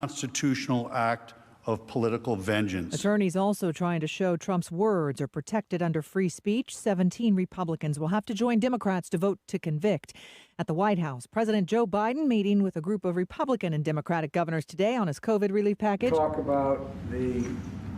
constitutional act of political vengeance. Attorneys also trying to show Trump's words are protected under free speech. 17 Republicans will have to join Democrats to vote to convict. At the White House, President Joe Biden meeting with a group of Republican and Democratic governors today on his COVID relief package. Talk about the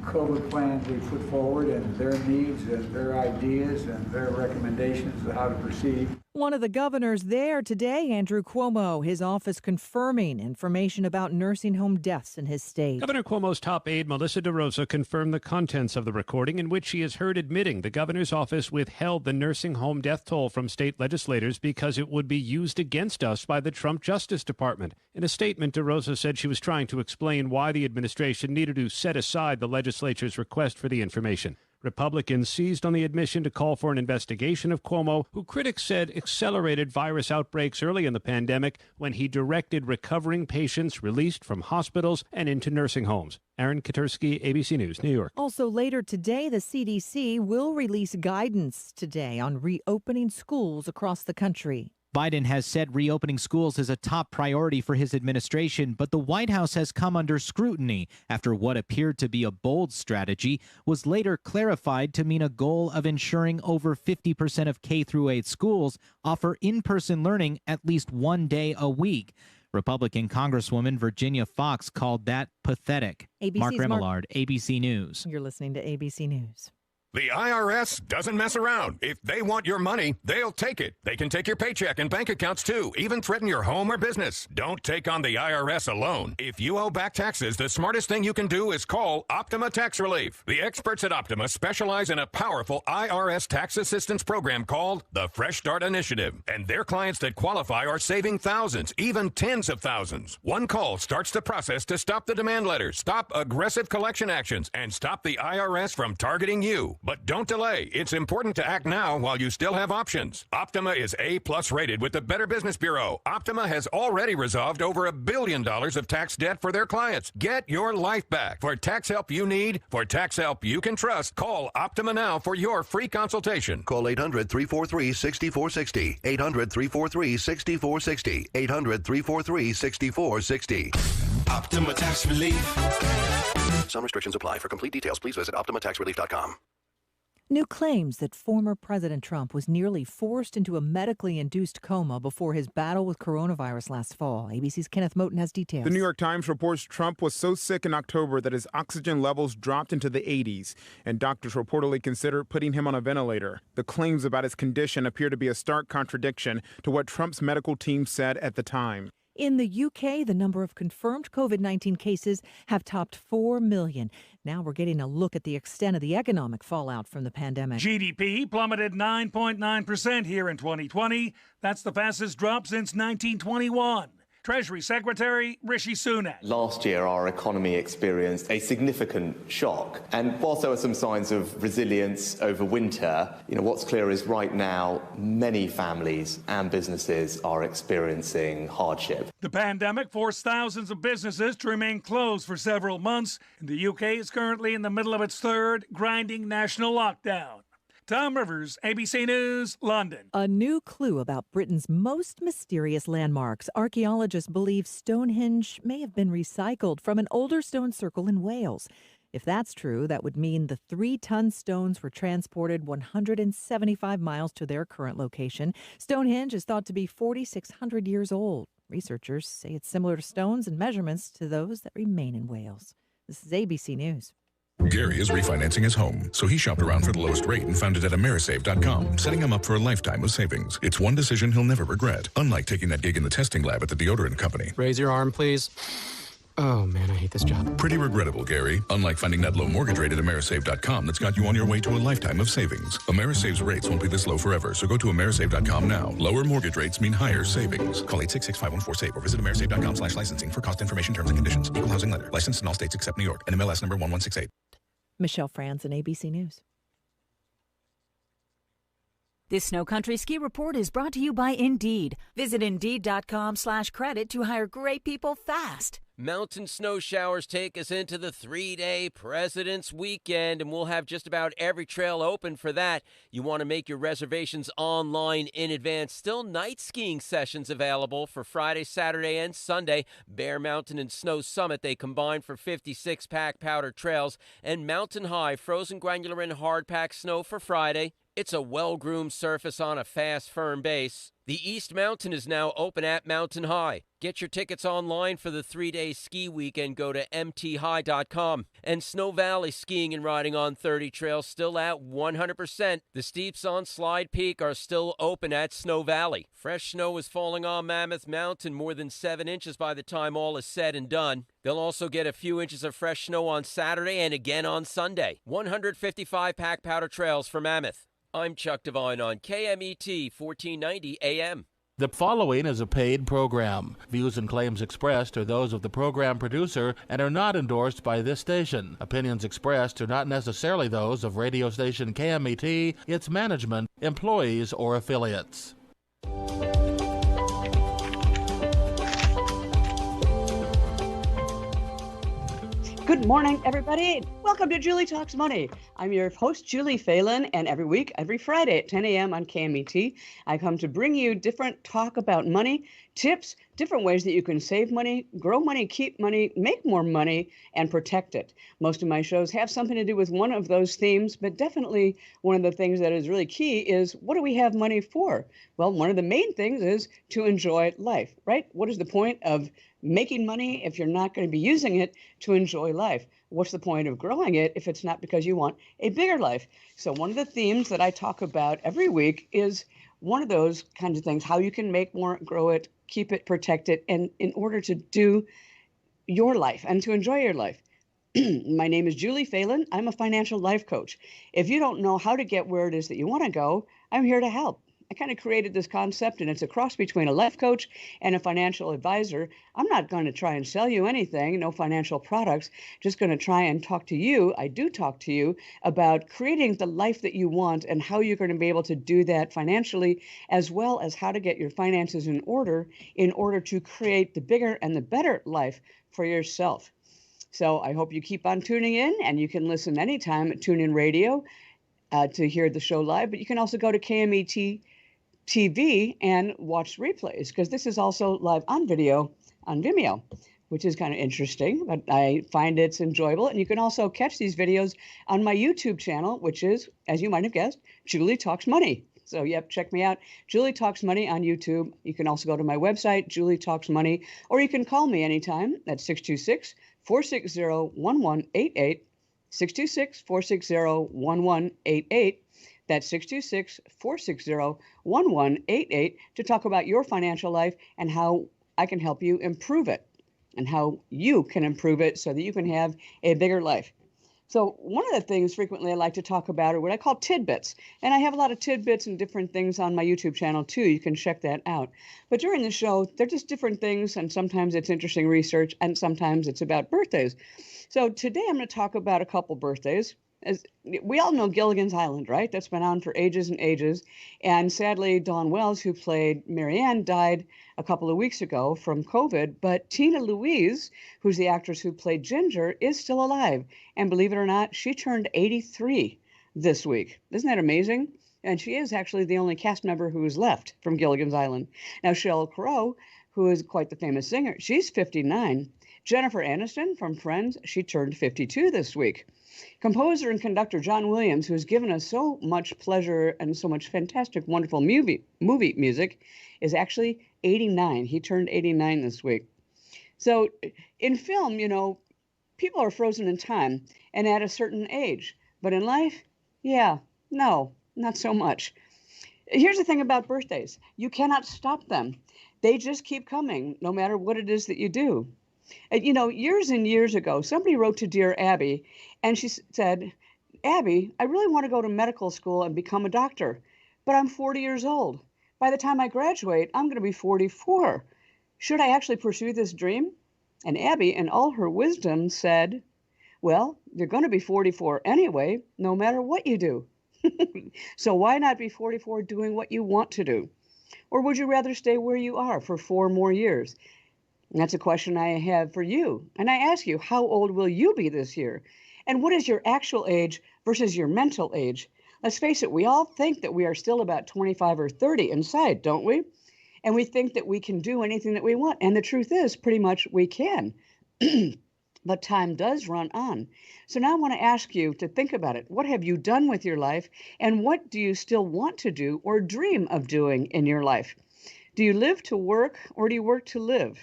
COVID plans we put forward and their needs and their ideas and their recommendations of how to proceed. One of the governors there today, Andrew Cuomo, his office confirming information about nursing home deaths in his state. Governor Cuomo's top aide, Melissa DeRosa, confirmed the contents of the recording in which she is heard admitting the governor's office withheld the nursing home death toll from state legislators because it would be used against us by the Trump Justice Department. In a statement, DeRosa said she was trying to explain why the administration needed to set aside the legislature's request for the information. Republicans seized on the admission to call for an investigation of Cuomo, who critics said accelerated virus outbreaks early in the pandemic when he directed recovering patients released from hospitals and into nursing homes. Aaron Katursky, ABC News, New York. Also later today, the CDC will release guidance today on reopening schools across the country. Biden has said reopening schools is a top priority for his administration, but the White House has come under scrutiny after what appeared to be a bold strategy was later clarified to mean a goal of ensuring over 50% of K-8 schools offer in-person learning at least one day a week. Republican Congresswoman Virginia Foxx called that pathetic. Mark Remillard, ABC News. You're listening to ABC News. The IRS doesn't mess around. If they want your money, they'll take it. They can take your paycheck and bank accounts, too, even threaten your home or business. Don't take on the IRS alone. If you owe back taxes, the smartest thing you can do is call Optima Tax Relief. The experts at Optima specialize in a powerful IRS tax assistance program called the Fresh Start Initiative. And their clients that qualify are saving thousands, even tens of thousands. One call starts the process to stop the demand letters, stop aggressive collection actions, and stop the IRS from targeting you. But don't delay. It's important to act now while you still have options. Optima is A+ rated with the Better Business Bureau. Optima has already resolved over $1 billion of tax debt for their clients. Get your life back. For tax help you need, for tax help you can trust, call Optima now for your free consultation. Call 800-343-6460. 800-343-6460. 800-343-6460. Optima Tax Relief. Some restrictions apply. For complete details, please visit OptimaTaxRelief.com. New claims that former President Trump was nearly forced into a medically induced coma before his battle with coronavirus last fall. ABC's Kenneth Moten has details. The New York Times reports Trump was so sick in October that his oxygen levels dropped into the 80s, and doctors reportedly considered putting him on a ventilator. The claims about his condition appear to be a stark contradiction to what Trump's medical team said at the time. In the UK, the number of confirmed COVID-19 cases have topped 4 million. Now we're getting a look at the extent of the economic fallout from the pandemic. GDP plummeted 9.9% here in 2020. That's the fastest drop since 1921. Treasury Secretary Rishi Sunak. Last year, our economy experienced a significant shock. And whilst there were some signs of resilience over winter, what's clear is right now, many families and businesses are experiencing hardship. The pandemic forced thousands of businesses to remain closed for several months. And the UK is currently in the middle of its third grinding national lockdown. Tom Rivers, ABC News, London. A new clue about Britain's most mysterious landmarks. Archaeologists believe Stonehenge may have been recycled from an older stone circle in Wales. If that's true, that would mean the 3-ton stones were transported 175 miles to their current location. Stonehenge is thought to be 4,600 years old. Researchers say it's similar to stones and measurements to those that remain in Wales. This is ABC News. Gary is refinancing his home, so he shopped around for the lowest rate and found it at Amerisave.com, setting him up for a lifetime of savings. It's one decision he'll never regret, unlike taking that gig in the testing lab at the deodorant company. Raise your arm, please. Oh, man, I hate this job. Pretty regrettable, Gary. Unlike finding that low mortgage rate at Amerisave.com that's got you on your way to a lifetime of savings. Amerisave's rates won't be this low forever, so go to Amerisave.com now. Lower mortgage rates mean higher savings. Call 866-514-SAVE or visit Amerisave.com/licensing for cost information, terms, and conditions. Equal housing lender. Licensed in all states except New York. NMLS number 1168. Michelle Franzen, ABC News. This Snow Country Ski Report is brought to you by Indeed. Visit Indeed.com/credit to hire great people fast. Mountain snow showers take us into the 3-day President's Weekend, and we'll have just about every trail open for that. You want to make your reservations online in advance. Still night skiing sessions available for Friday, Saturday, and Sunday. Bear Mountain and Snow Summit, they combine for 56-pack powder trails, and Mountain High, frozen granular and hard-pack snow for Friday. It's a well-groomed surface on a fast, firm base. The East Mountain is now open at Mountain High. Get your tickets online for the 3-day ski weekend. Go to mthigh.com. And Snow Valley skiing and riding on 30 trails still at 100%. The steeps on Slide Peak are still open at Snow Valley. Fresh snow is falling on Mammoth Mountain, more than 7 inches by the time all is said and done. They'll also get a few inches of fresh snow on Saturday and again on Sunday. 155-pack powder trails for Mammoth. I'm Chuck Devine on KMET 1490 AM. The following is a paid program. Views and claims expressed are those of the program producer and are not endorsed by this station. Opinions expressed are not necessarily those of radio station KMET, its management, employees, or affiliates. Good morning, everybody. Welcome to Julie Talks Money. I'm your host, Julie Phelan, and every week, every Friday at 10 a.m. on KMET, I come to bring you different talk about money, tips, different ways that you can save money, grow money, keep money, make more money, and protect it. Most of my shows have something to do with one of those themes, but definitely one of the things that is really key is, what do we have money for? Well, one of the main things is to enjoy life, right? What is the point of making money if you're not going to be using it to enjoy life? What's the point of growing it if it's not because you want a bigger life? So one of the themes that I talk about every week is one of those kinds of things, how you can make more, grow it, keep it, protect it, and in order to do your life and to enjoy your life. My name is Julie Phelan. I'm a financial life coach. If you don't know how to get where it is that you want to go, I'm here to help. I kind of created this concept, and it's a cross between a life coach and a financial advisor. I'm not going to try and sell you anything, no financial products, just going to try and talk to you. I do talk to you about creating the life that you want and how you're going to be able to do that financially, as well as how to get your finances in order to create the bigger and the better life for yourself. So I hope you keep on tuning in, and you can listen anytime at TuneIn Radio to hear the show live, but you can also go to KMET TV and watch replays, because this is also live on video on Vimeo, which is kind of interesting, but I find it's enjoyable. And you can also catch these videos on my YouTube channel, which is, as you might have guessed, Julie Talks Money. So, yep, check me out, Julie Talks Money on YouTube. You can also go to my website, Julie Talks Money, or you can call me anytime at 626-460-1188, 626-460-1188. That's 626-460-1188 to talk about your financial life and how I can help you improve it and how you can improve it so that you can have a bigger life. So one of the things frequently I like to talk about are what I call tidbits. And I have a lot of tidbits and different things on my YouTube channel too. You can check that out. But during the show, they're just different things, and sometimes it's interesting research and sometimes it's about birthdays. So today I'm going to talk about a couple birthdays. As we all know Gilligan's Island, right? That's been on for ages and ages. And sadly, Dawn Wells, who played Marianne, died a couple of weeks ago from COVID. But Tina Louise, who's the actress who played Ginger, is still alive. And believe it or not, she turned 83 this week. Isn't that amazing? And she is actually the only cast member who is left from Gilligan's Island. Now, Sheryl Crow, who is quite the famous singer, she's 59. Jennifer Aniston from Friends, she turned 52 this week. Composer and conductor John Williams, who has given us so much pleasure and so much fantastic, wonderful movie music, is actually 89. He turned 89 this week. So in film, you know, people are frozen in time and at a certain age. But in life, no, not so much. Here's the thing about birthdays. You cannot stop them. They just keep coming, no matter what it is that you do. You know, years and years ago, somebody wrote to Dear Abby, and she said, Abby, I really want to go to medical school and become a doctor, but I'm 40 years old. By the time I graduate, I'm going to be 44. Should I actually pursue this dream? And Abby, in all her wisdom, said, well, you're going to be 44 anyway, no matter what you do. So why not be 44 doing what you want to do? Or would you rather stay where you are for 4 more years? And that's a question I have for you. And I ask you, how old will you be this year? And what is your actual age versus your mental age? Let's face it, we all think that we are still about 25 or 30 inside, don't we? And we think that we can do anything that we want. And the truth is, pretty much we can. But time does run on. So now I want to ask you to think about it. What have you done with your life? And what do you still want to do or dream of doing in your life? Do you live to work or do you work to live?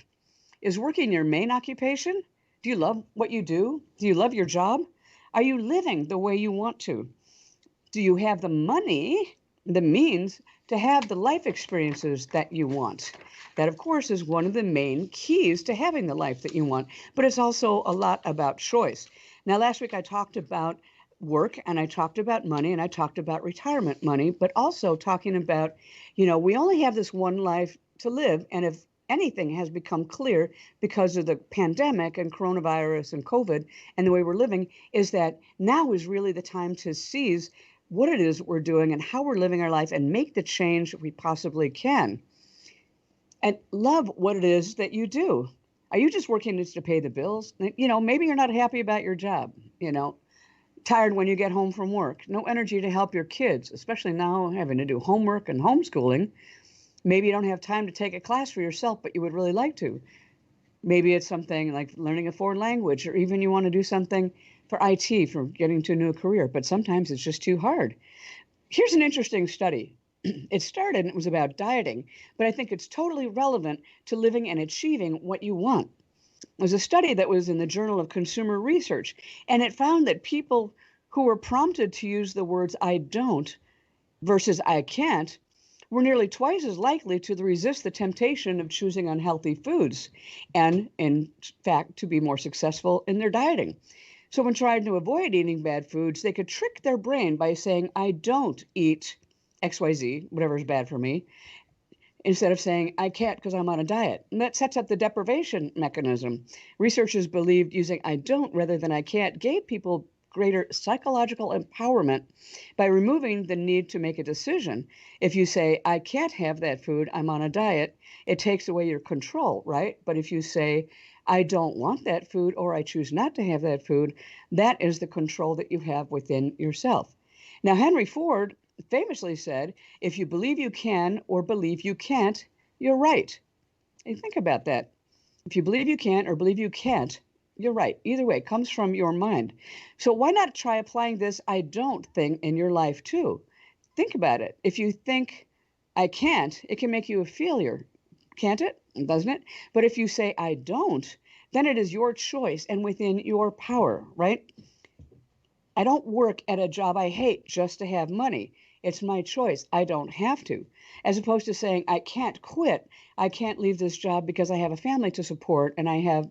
Is working your main occupation? Do you love what you do? Do you love your job? Are you living the way you want to? Do you have the money, the means to have the life experiences that you want? That, of course, is one of the main keys to having the life that you want, but it's also a lot about choice. Now, last week I talked about work and I talked about money and I talked about retirement money, but also talking about, we only have this one life to live. And if anything has become clear because of the pandemic and coronavirus and COVID and the way we're living, is that now is really the time to seize what it is we're doing and how we're living our life and make the change we possibly can. And love what it is that you do. Are you just working just to pay the bills? Maybe you're not happy about your job, tired when you get home from work, no energy to help your kids, especially now having to do homework and homeschooling. Maybe you don't have time to take a class for yourself, but you would really like to. Maybe it's something like learning a foreign language, or even you want to do something for IT, for getting to a new career, but sometimes it's just too hard. Here's an interesting study. It started and it was about dieting, but I think it's totally relevant to living and achieving what you want. It was a study that was in the Journal of Consumer Research, and it found that people who were prompted to use the words I don't versus I can't were nearly twice as likely to resist the temptation of choosing unhealthy foods and, in fact, to be more successful in their dieting. So when trying to avoid eating bad foods, they could trick their brain by saying, I don't eat XYZ, whatever is bad for me, instead of saying, I can't because I'm on a diet. And that sets up the deprivation mechanism. Researchers believed using I don't rather than I can't gave people greater psychological empowerment by removing the need to make a decision. If you say, I can't have that food, I'm on a diet, it takes away your control, right? But if you say, I don't want that food or I choose not to have that food, that is the control that you have within yourself. Now, Henry Ford famously said, if you believe you can or believe you can't, you're right. And think about that. If you believe you can or believe you can't, you're right. Either way, it comes from your mind. So why not try applying this I don't thing in your life too? Think about it. If you think I can't, it can make you a failure, can't it? Doesn't it? But if you say I don't, then it is your choice and within your power, right? I don't work at a job I hate just to have money. It's my choice. I don't have to. As opposed to saying I can't quit. I can't leave this job because I have a family to support and I have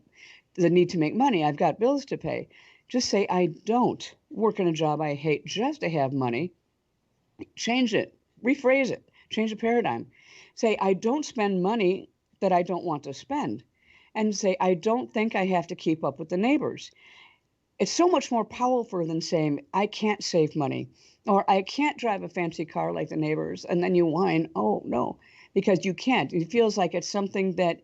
the need to make money. I've got bills to pay. Just say I don't work in a job I hate just to have money. Change it. Rephrase it. Change the paradigm. Say I don't spend money that I don't want to spend. And say I don't think I have to keep up with the neighbors. It's so much more powerful than saying I can't save money or I can't drive a fancy car like the neighbors. And then you whine, oh no, because you can't. It feels like it's something that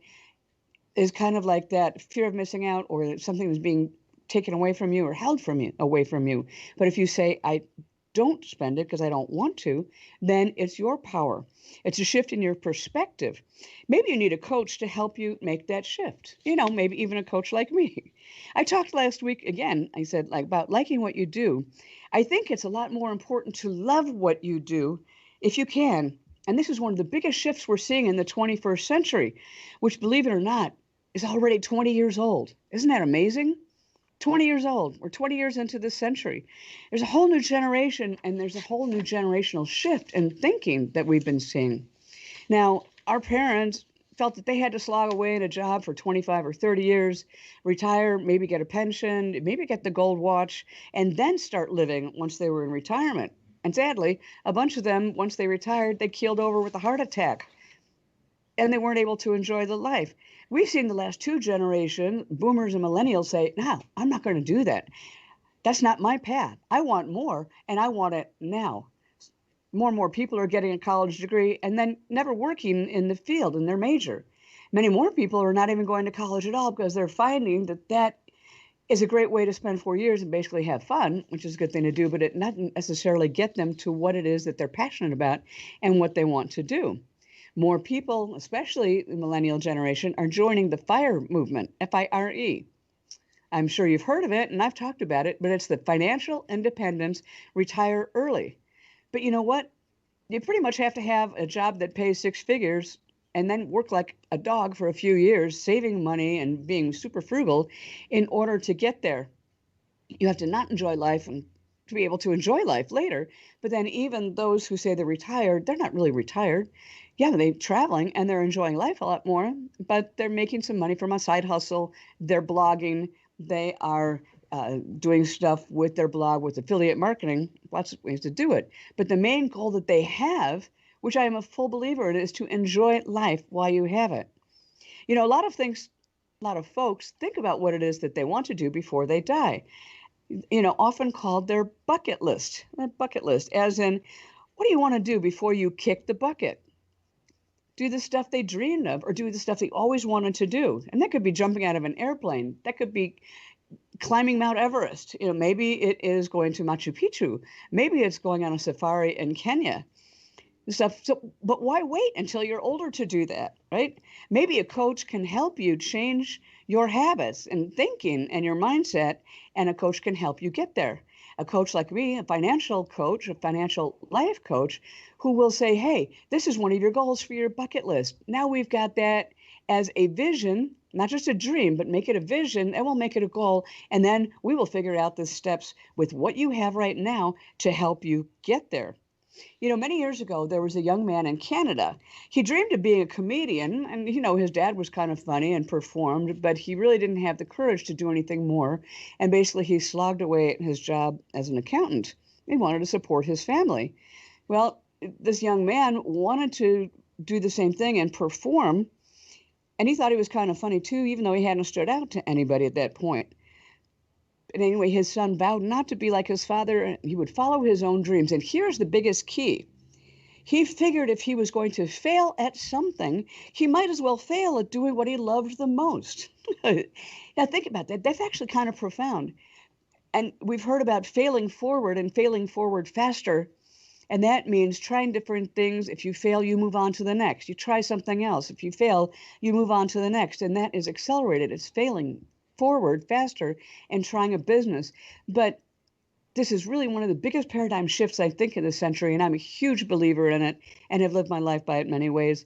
is kind of like that fear of missing out or that something is being taken away from you or held from you, away from you. But if you say, I don't spend it because I don't want to, then it's your power. It's a shift in your perspective. Maybe you need a coach to help you make that shift. Maybe even a coach like me. I talked last week, again, I said about liking what you do. I think it's a lot more important to love what you do if you can. And this is one of the biggest shifts we're seeing in the 21st century, which, believe it or not, is already 20 years old. Isn't that amazing? 20 years old. We're 20 years into this century. There's a whole new generation, and there's a whole new generational shift in thinking that we've been seeing. Now, our parents felt that they had to slog away at a job for 25 or 30 years, retire, maybe get a pension, maybe get the gold watch, and then start living once they were in retirement. And sadly, a bunch of them, once they retired, they keeled over with a heart attack, and they weren't able to enjoy the life. We've seen the last two generations, boomers and millennials, say, no, I'm not going to do that. That's not my path. I want more, and I want it now. More and more people are getting a college degree and then never working in the field, in their major. Many more people are not even going to college at all because they're finding that that is a great way to spend 4 years and basically have fun, which is a good thing to do, but it not necessarily get them to what it is that they're passionate about and what they want to do. More people, especially the millennial generation, are joining the FIRE movement, F-I-R-E. I'm sure you've heard of it, and I've talked about it, but it's the financial independence, retire early. But you know what? You pretty much have to have a job that pays six figures and then work like a dog for a few years, saving money and being super frugal in order to get there. You have to not enjoy life and to be able to enjoy life later. But then even those who say they're retired, they're not really retired. Yeah, they're traveling and they're enjoying life a lot more, but they're making some money from a side hustle. They're blogging. They are doing stuff with their blog with affiliate marketing, lots of ways to do it. But the main goal that they have, which I am a full believer in, is to enjoy life while you have it. You know, a lot of folks think about what it is that they want to do before they die. You know, often called their bucket list. A bucket list, as in, what do you want to do before you kick the bucket? Do the stuff they dreamed of, or do the stuff they always wanted to do. And that could be jumping out of an airplane. That could be climbing Mount Everest. You know, maybe it is going to Machu Picchu. Maybe it's going on a safari in Kenya. Stuff. So, but why wait until you're older to do that, right? Maybe a coach can help you change your habits and thinking and your mindset, and a coach can help you get there. A coach like me, a financial coach, a financial life coach, who will say, hey, this is one of your goals for your bucket list. Now we've got that as a vision, not just a dream, but make it a vision, and we'll make it a goal. And then we will figure out the steps with what you have right now to help you get there. You know, many years ago, there was a young man in Canada. He dreamed of being a comedian, and, you know, his dad was kind of funny and performed, but he really didn't have the courage to do anything more. And basically, he slogged away at his job as an accountant. He wanted to support his family. Well, this young man wanted to do the same thing and perform, and he thought he was kind of funny, too, even though he hadn't stood out to anybody at that point. And anyway, his son vowed not to be like his father, and he would follow his own dreams. And here's the biggest key. He figured if he was going to fail at something, he might as well fail at doing what he loved the most. Now, think about that. That's actually kind of profound. And we've heard about failing forward and failing forward faster. And that means trying different things. If you fail, you move on to the next. You try something else. If you fail, you move on to the next. And that is accelerated. It's failing forward faster and trying a business. But this is really one of the biggest paradigm shifts, I think, in this century, and I'm a huge believer in it and have lived my life by it in many ways.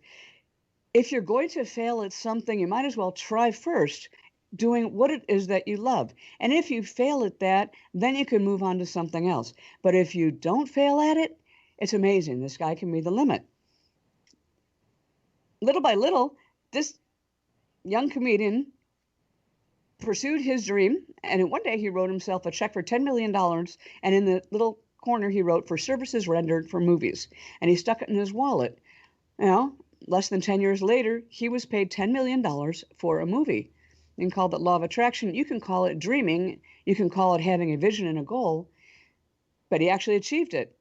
If you're going to fail at something, you might as well try first doing what it is that you love. And if you fail at that, then you can move on to something else. But if you don't fail at it, it's amazing. The sky can be the limit. Little by little, this young comedian pursued his dream, and one day he wrote himself a check for $10 million, and in the little corner he wrote, for services rendered for movies, and he stuck it in his wallet. You know, less than 10 years later, he was paid $10 million for a movie. You can call it law of attraction, you can call it dreaming, you can call it having a vision and a goal, but he actually achieved it,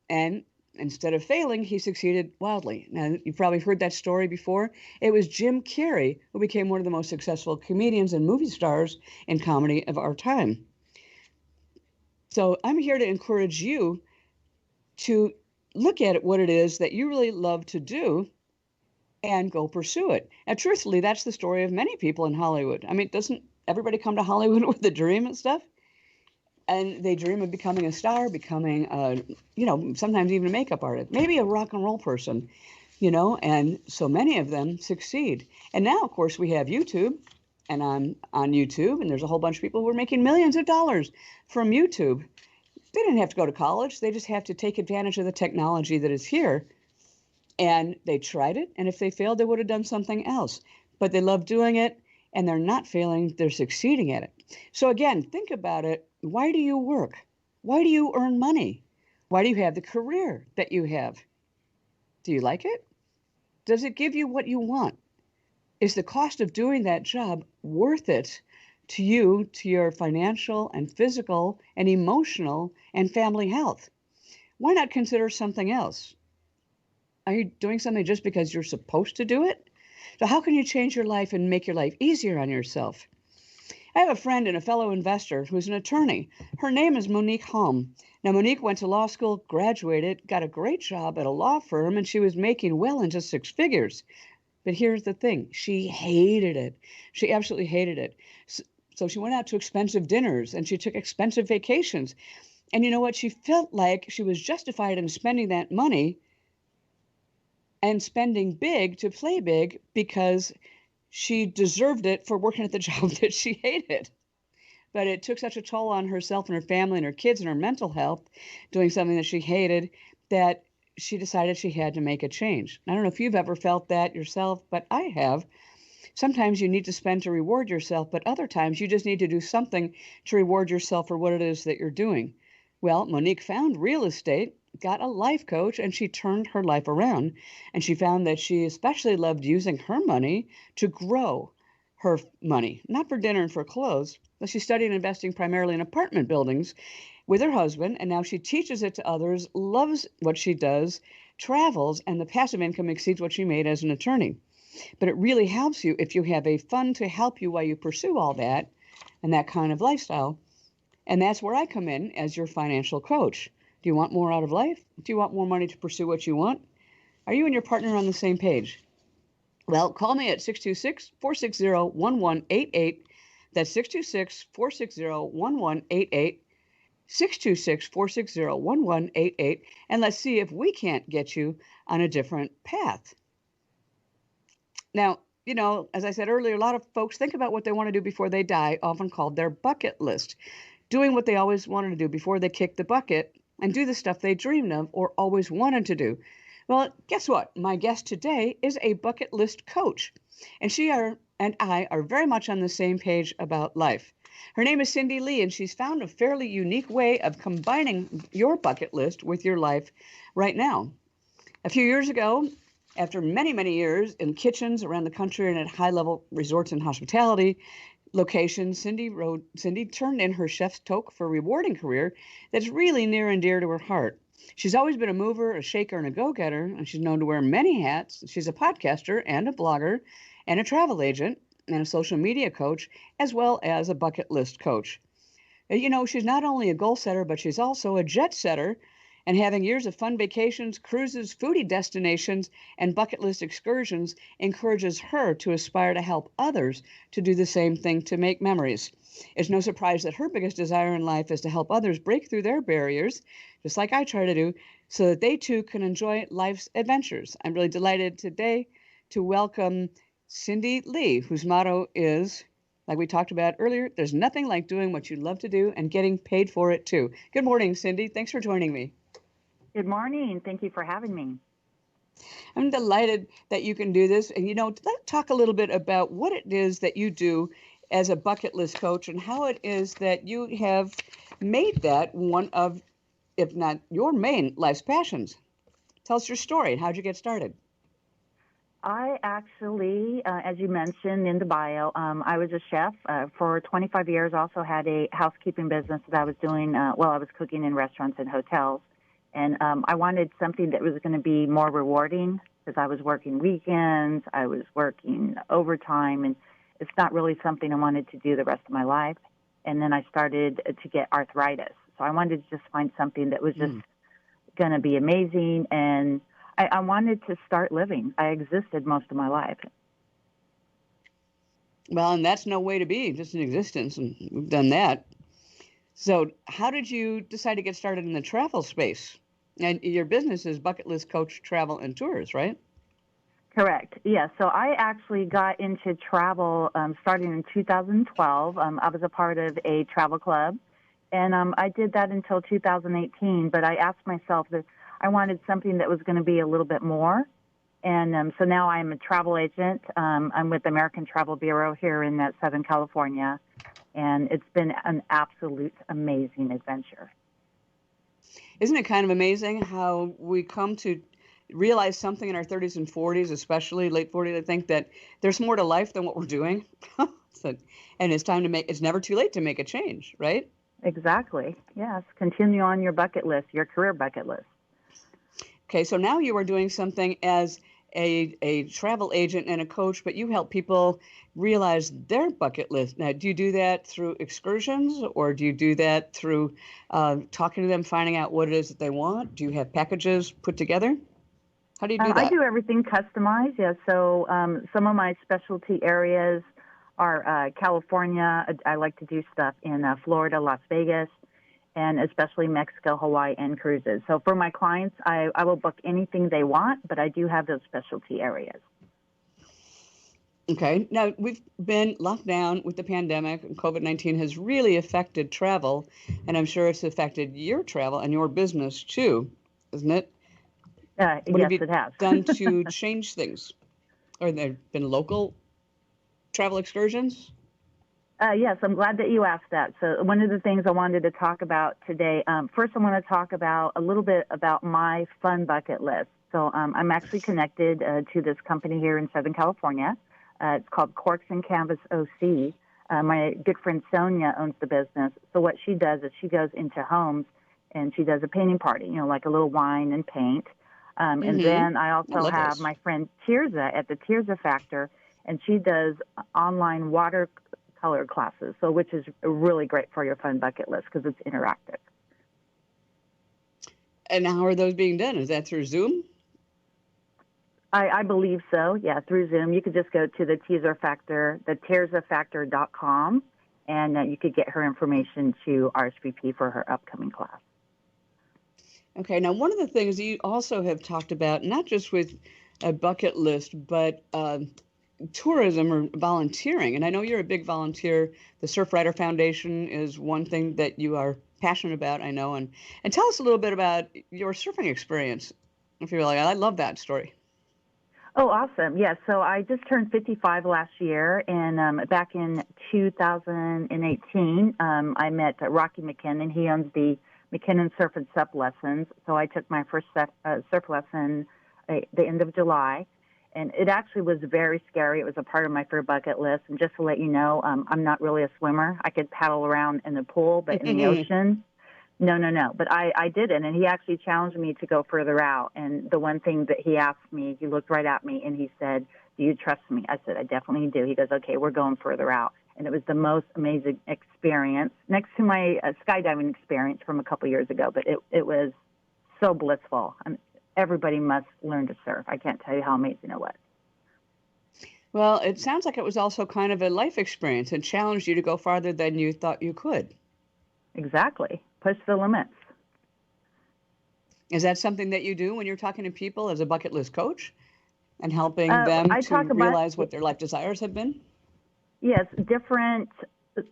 and instead of failing, he succeeded wildly. Now, you've probably heard that story before. It was Jim Carrey who became one of the most successful comedians and movie stars in comedy of our time. So I'm here to encourage you to look at what it is that you really love to do and go pursue it. Now, truthfully, that's the story of many people in Hollywood. I mean, doesn't everybody come to Hollywood with a dream and stuff? And they dream of becoming a star, becoming, sometimes even a makeup artist, maybe a rock and roll person, and so many of them succeed. And now, of course, we have YouTube, and I'm on YouTube, and there's a whole bunch of people who are making millions of dollars from YouTube. They didn't have to go to college. They just have to take advantage of the technology that is here. And they tried it, and if they failed, they would have done something else. But they love doing it, and they're not failing, they're succeeding at it. So again, think about it. Why do you work? Why do you earn money? Why do you have the career that you have? Do you like it? Does it give you what you want? Is the cost of doing that job worth it to you, to your financial and physical and emotional and family health? Why not consider something else? Are you doing something just because you're supposed to do it? So how can you change your life and make your life easier on yourself? I have a friend and a fellow investor who's an attorney. Her name is Monique Halm. Now, Monique went to law school, graduated, got a great job at a law firm, and she was making well into six figures. But here's the thing. She hated it. She absolutely hated it. So she went out to expensive dinners and she took expensive vacations. And you know what? She felt like she was justified in spending that money and spending big to play big because she deserved it for working at the job that she hated. But it took such a toll on herself and her family and her kids and her mental health doing something that she hated that she decided she had to make a change. I don't know if you've ever felt that yourself, but I have. Sometimes you need to spend to reward yourself, but other times you just need to do something to reward yourself for what it is that you're doing. Well, Monique found real estate, got a life coach, and she turned her life around. And she found that she especially loved using her money to grow her money, not for dinner and for clothes, but she studied investing primarily in apartment buildings with her husband, and now she teaches it to others, loves what she does, travels, and the passive income exceeds what she made as an attorney. But it really helps you if you have a fund to help you while you pursue all that and that kind of lifestyle. And that's where I come in as your financial coach. Do you want more out of life? Do you want more money to pursue what you want? Are you and your partner on the same page? Well, call me at 626-460-1188. That's 626-460-1188. 626-460-1188. And let's see if we can't get you on a different path. Now, you know, as I said earlier, a lot of folks think about what they want to do before they die, often called their bucket list. Doing what they always wanted to do before they kick the bucket and do the stuff they dreamed of or always wanted to do. Well, guess what? My guest today is a bucket list coach, and she and I are very much on the same page about life. Her name is Cindy Lee, and she's found a fairly unique way of combining your bucket list with your life right now. A few years ago, after many, many years in kitchens around the country and at high-level resorts and hospitality locations, Cindy turned in her chef's toque for a rewarding career that's really near and dear to her heart. She's always been a mover, a shaker, and a go-getter, and she's known to wear many hats. She's a podcaster and a blogger and a travel agent and a social media coach, as well as a bucket list coach. You know, she's not only a goal setter, but she's also a jet setter, and having years of fun vacations, cruises, foodie destinations, and bucket list excursions encourages her to aspire to help others to do the same thing to make memories. It's no surprise that her biggest desire in life is to help others break through their barriers, just like I try to do, so that they too can enjoy life's adventures. I'm really delighted today to welcome Cindy Lee, whose motto is, like we talked about earlier, there's nothing like doing what you love to do and getting paid for it too. Good morning, Cindy. Thanks for joining me. Good morning. Thank you for having me. I'm delighted that you can do this. And, you know, let's talk a little bit about what it is that you do as a bucket list coach and how it is that you have made that one of, if not your main life's passions. Tell us your story and how'd you get started? I actually, as you mentioned in the bio, I was a chef for 25 years, also had a housekeeping business that I was doing while I was cooking in restaurants and hotels. And I wanted something that was going to be more rewarding because I was working weekends, I was working overtime, and it's not really something I wanted to do the rest of my life. And then I started to get arthritis. So I wanted to just find something that was just going to be amazing, and I wanted to start living. I existed most of my life. Well, and that's no way to be, just in existence, and we've done that. So how did you decide to get started in the travel space? And your business is Bucket List Coach Travel and Tours, right? Correct. Yeah. So I actually got into travel starting in 2012. I was a part of a travel club, and I did that until 2018. But I asked myself that I wanted something that was going to be a little bit more. And so now I'm a travel agent. I'm with the American Travel Bureau here in Southern California. And it's been an absolute amazing adventure. Isn't it kind of amazing how we come to realize something in our 30s and 40s, especially late 40s, I think that there's more to life than what we're doing. And it's time to it's never too late to make a change, right? Exactly. Yes. Continue on your bucket list, your career bucket list. Okay. So now you are doing something as a travel agent and a coach, but you help people realize their bucket list. Now, do you do that through excursions, or do you do that through talking to them, finding out what it is that they want? Do you have packages put together? How do you do that? I do everything customized, yeah. So some of my specialty areas are California. I like to do stuff in Florida, Las Vegas, and especially Mexico, Hawaii, and cruises. So for my clients, I will book anything they want, but I do have those specialty areas. Okay. Now, we've been locked down with the pandemic, and COVID-19 has really affected travel, and I'm sure it's affected your travel and your business too, isn't it? What Yes, have you it has. done to change things? Are there been local travel excursions? Yes, I'm glad that you asked that. So one of the things I wanted to talk about today, first I want to talk about a little bit about my fun bucket list. So I'm actually connected to this company here in Southern California. It's called Corks and Canvas OC. My good friend Sonia owns the business. So what she does is she goes into homes and she does a painting party, like a little wine and paint. And then I also have my friend Tirza at the Tirza Factor, and she does online watercolor classes, so which is really great for your fun bucket list because it's interactive. And how are those being done? Is that through Zoom? I believe so, yeah, through Zoom. You could just go to the Tirza Factor, the TirzaFactor.com, and you could get her information to RSVP for her upcoming class. Okay, now one of the things you also have talked about, not just with a bucket list, but tourism or volunteering. And I know you're a big volunteer. The Surfrider Foundation is one thing that you are passionate about, I know. And tell us a little bit about your surfing experience. If you're like, I love that story. Oh, awesome. Yeah, so I just turned 55 last year, and back in 2018, I met Rocky McKinnon. He owns the McKinnon Surf and Sup lessons. So I took my first surf lesson the end of July, and it actually was very scary. It was a part of my first bucket list. And just to let you know, I'm not really a swimmer. I could paddle around in the pool, but in the ocean, no. But I didn't, and he actually challenged me to go further out. And the one thing that he asked me, he looked right at me, and he said, "Do you trust me?" I said, "I definitely do." He goes, "Okay, we're going further out." And it was the most amazing experience, next to my skydiving experience from a couple years ago. But it was so blissful. Everybody must learn to surf. I can't tell you how amazing it was. Well, it sounds like it was also kind of a life experience and challenged you to go farther than you thought you could. Exactly. Push the limits. Is that something that you do when you're talking to people as a bucket list coach and helping them to realize what their life desires have been? Yes, different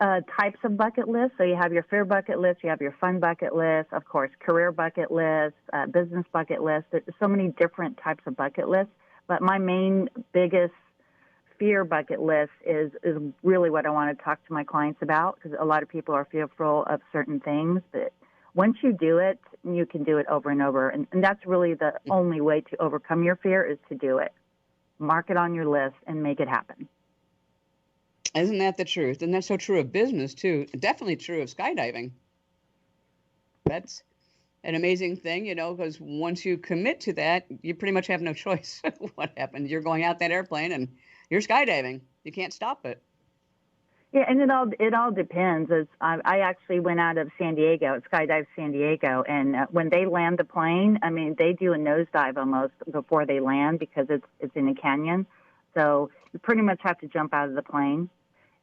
types of bucket lists. So you have your fear bucket list, you have your fun bucket list, of course, career bucket list, business bucket list. There's so many different types of bucket lists. But my main, biggest fear bucket list is really what I want to talk to my clients about, because a lot of people are fearful of certain things. But once you do it, you can do it over and over. And that's really the only way to overcome your fear, is to do it. Mark it on your list and make it happen. Isn't that the truth? And that's so true of business, too. Definitely true of skydiving. That's an amazing thing, because once you commit to that, you pretty much have no choice. What happened? You're going out that airplane and you're skydiving. You can't stop it. Yeah, and it all depends. As I actually went out of San Diego, Skydive San Diego, and when they land the plane, I mean, they do a nosedive almost before they land because it's in a canyon. So you pretty much have to jump out of the plane.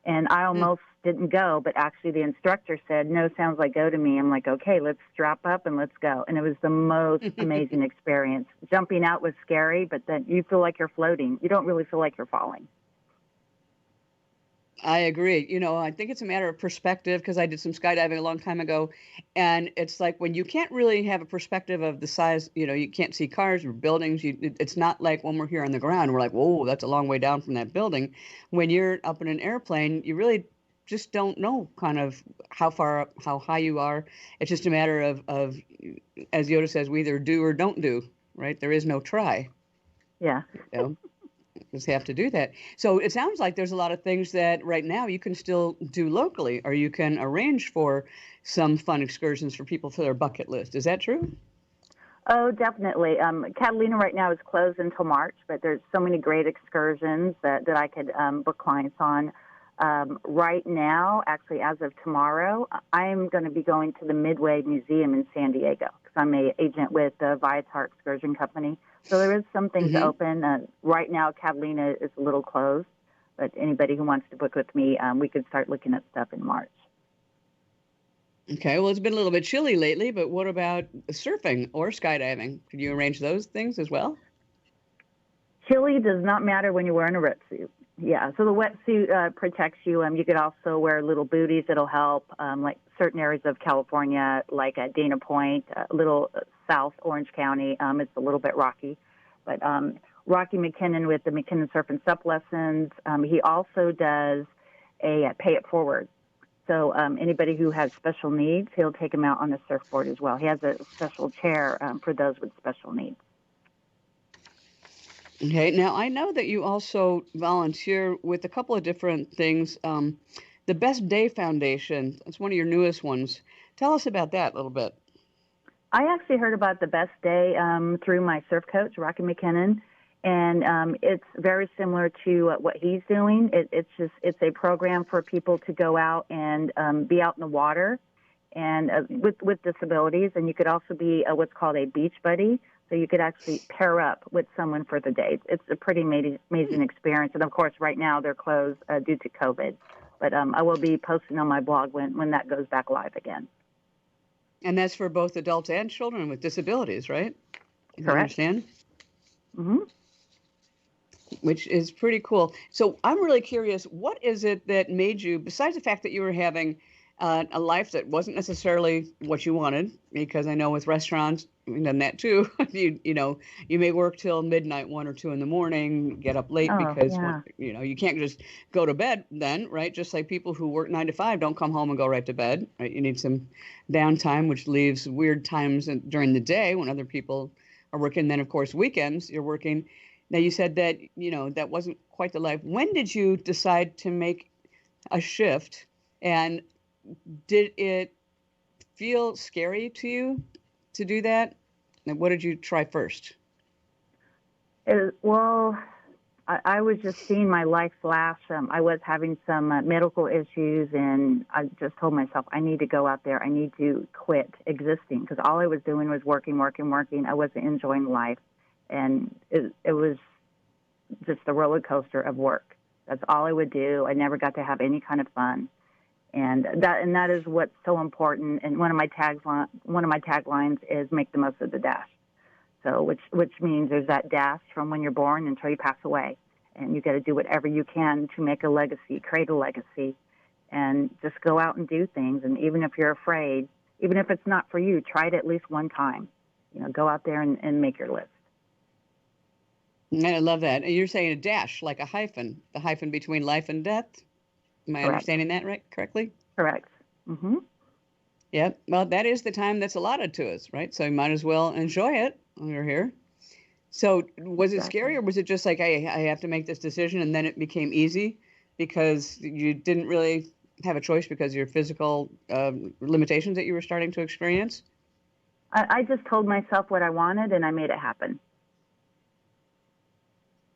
And I almost didn't go, but actually the instructor said, "No, sounds like go to me." I'm like, "Okay, let's strap up and let's go." And it was the most amazing experience. Jumping out was scary, but then you feel like you're floating. You don't really feel like you're falling. I agree. I think it's a matter of perspective, because I did some skydiving a long time ago. And it's like when you can't really have a perspective of the size, you can't see cars or buildings. It's not like when we're here on the ground, we're like, whoa, that's a long way down from that building. When you're up in an airplane, you really just don't know kind of how far up, how high you are. It's just a matter of, as Yoda says, we either do or don't do, right? There is no try. Yeah. Just have to do that. So it sounds like there's a lot of things that right now you can still do locally, or you can arrange for some fun excursions for people for their bucket list. Is that true? Oh, definitely. Catalina right now is closed until March, but there's so many great excursions that I could book clients on. Right now, actually, as of tomorrow, I'm going to be going to the Midway Museum in San Diego because I'm an agent with the Viator Excursion Company. So there is some things open. Right now, Catalina is a little closed, but anybody who wants to book with me, we could start looking at stuff in March. Okay, well, it's been a little bit chilly lately, but what about surfing or skydiving? Could you arrange those things as well? Chili does not matter when you're wearing a wetsuit. Yeah, so the wetsuit protects you. You could also wear little booties that'll help, like certain areas of California, like at Dana Point, little South Orange County. It's a little bit rocky. But Rocky McKinnon with the McKinnon Surf and Sup lessons, he also does a pay it forward. So anybody who has special needs, he'll take them out on the surfboard as well. He has a special chair for those with special needs. Okay, now I know that you also volunteer with a couple of different things. The Best Day Foundation, that's one of your newest ones. Tell us about that a little bit. I actually heard about the Best Day through my surf coach, Rocky McKinnon, and it's very similar to what he's doing. It's a program for people to go out and be out in the water and with disabilities, and you could also be what's called a beach buddy. So you could actually pair up with someone for the day. It's a pretty amazing experience. And, of course, right now they're closed due to COVID. But I will be posting on my blog when that goes back live again. And that's for both adults and children with disabilities, right? Correct. I understand? Mm-hmm. Which is pretty cool. So I'm really curious, what is it that made you, besides the fact that you were having a life that wasn't necessarily what you wanted, because I know with restaurants, we've done that too. You may work till midnight, 1 or 2 in the morning, get up late because you can't just go to bed then, right? Just like people who work 9 to 5 don't come home and go right to bed. Right? You need some downtime, which leaves weird times during the day when other people are working. Then, of course, weekends you're working. Now, you said that that wasn't quite the life. When did you decide to make a shift, and did it feel scary to you to do that? And what did you try first? Well, I was just seeing my life flash. I was having some medical issues, and I just told myself, I need to go out there. I need to quit existing, because all I was doing was working. I wasn't enjoying life, and it was just a roller coaster of work. That's all I would do. I never got to have any kind of fun. And that is what's so important. And one of my taglines is make the most of the dash. So which means there's that dash from when you're born until you pass away, and you got to do whatever you can to make a legacy, create a legacy, and just go out and do things. And even if you're afraid, even if it's not for you, try it at least one time. Go out there and make your list. I love that. And you're saying a dash, like a hyphen, the hyphen between life and death. Am I understanding that correctly? Correct. Mm-hmm. Yeah. Well, that is the time that's allotted to us, right? So you might as well enjoy it when you're here. So was it scary, or was it just like, hey, I have to make this decision, and then it became easy because you didn't really have a choice because of your physical limitations that you were starting to experience? I just told myself what I wanted, and I made it happen.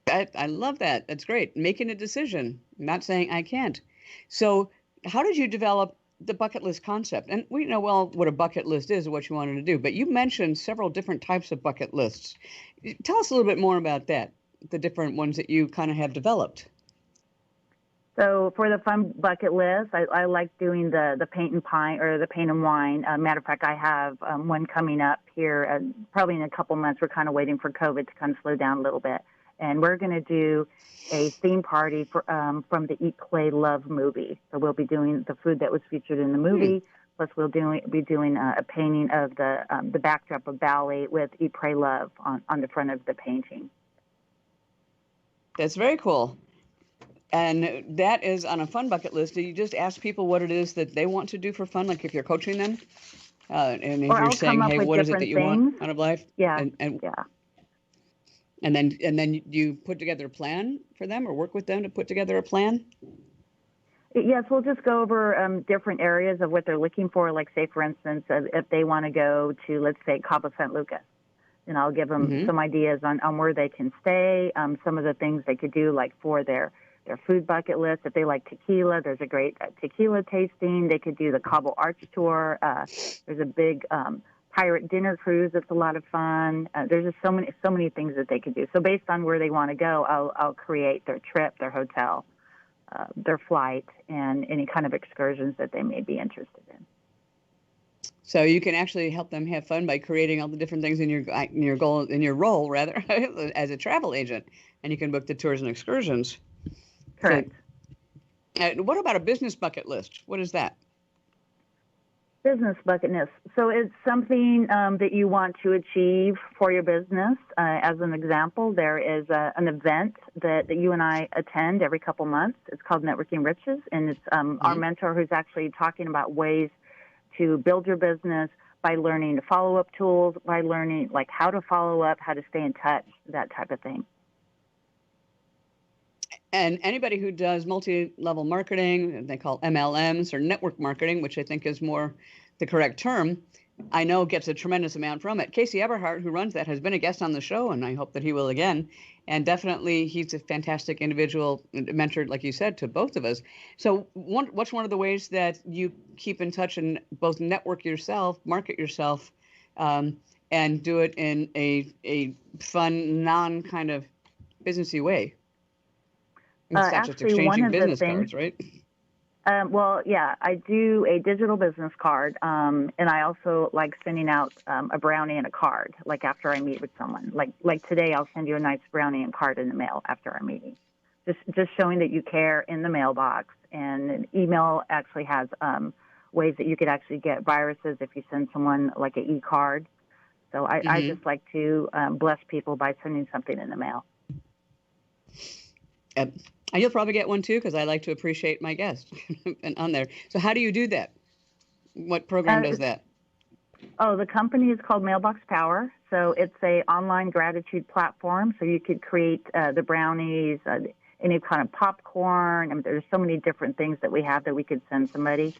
I love that. That's great. Making a decision, not saying I can't. So how did you develop the bucket list concept? And we know well what a bucket list is and what you wanted to do, but you mentioned several different types of bucket lists. Tell us a little bit more about that, the different ones that you kind of have developed. So for the fun bucket list, I like doing the paint and pine or the paint and wine. Matter of fact, I have one coming up here probably in a couple months. We're kind of waiting for COVID to kind of slow down a little bit. And we're going to do a theme party from the Eat, Play, Love movie. So we'll be doing the food that was featured in the movie, plus we'll be doing a painting of the backdrop of Bali with Eat, Pray, Love on the front of the painting. That's very cool. And that is on a fun bucket list. Do you just ask people what it is that they want to do for fun, like if you're coaching them? And if you're saying, hey, what is it that you want out of life? Yeah. Yeah. And then you put together a plan for them, or work with them to put together a plan? Yes, we'll just go over different areas of what they're looking for. Like, say, for instance, if they want to go to, let's say, Cabo San Lucas, and I'll give them some ideas on where they can stay, some of the things they could do, like for their food bucket list. If they like tequila, there's a great tequila tasting. They could do the Cabo Arch tour. There's a big pirate dinner cruise that's a lot of fun. There's just so many things that they could do. So based on where they want to go, I'll create their trip, their hotel, their flight, and any kind of excursions that they may be interested in. So you can actually help them have fun by creating all the different things in your role rather as a travel agent, and you can book the tours and excursions. Correct. So, what about a business bucket list? What is that? Business bucket list. So it's something that you want to achieve for your business. As an example, there is an event that you and I attend every couple months. It's called Networking Riches, and it's our mentor who's actually talking about ways to build your business by learning the follow-up tools, by learning like how to follow up, how to stay in touch, that type of thing. And anybody who does multi-level marketing, they call MLMs or network marketing, which I think is more the correct term, I know gets a tremendous amount from it. Casey Eberhardt, who runs that, has been a guest on the show, and I hope that he will again. And definitely, he's a fantastic individual, mentor, like you said, to both of us. So what's one of the ways that you keep in touch and both network yourself, market yourself, and do it in a fun, non-kind of businessy way? It's not just Actually, one exchanging of the business things, cards, right? Well, yeah, I do a digital business card, and I also like sending out a brownie and a card, like after I meet with someone. Like today, I'll send you a nice brownie and card in the mail after our meeting. Just showing that you care in the mailbox. And an email actually has ways that you could actually get viruses if you send someone like an e-card. So I just like to bless people by sending something in the mail. And you'll probably get one too, because I like to appreciate my guests and on there. So how do you do that? What program does that? Oh, the company is called Mailbox Power. So it's a online gratitude platform. So you could create the brownies, any kind of popcorn. I mean, there's so many different things that we have that we could send somebody.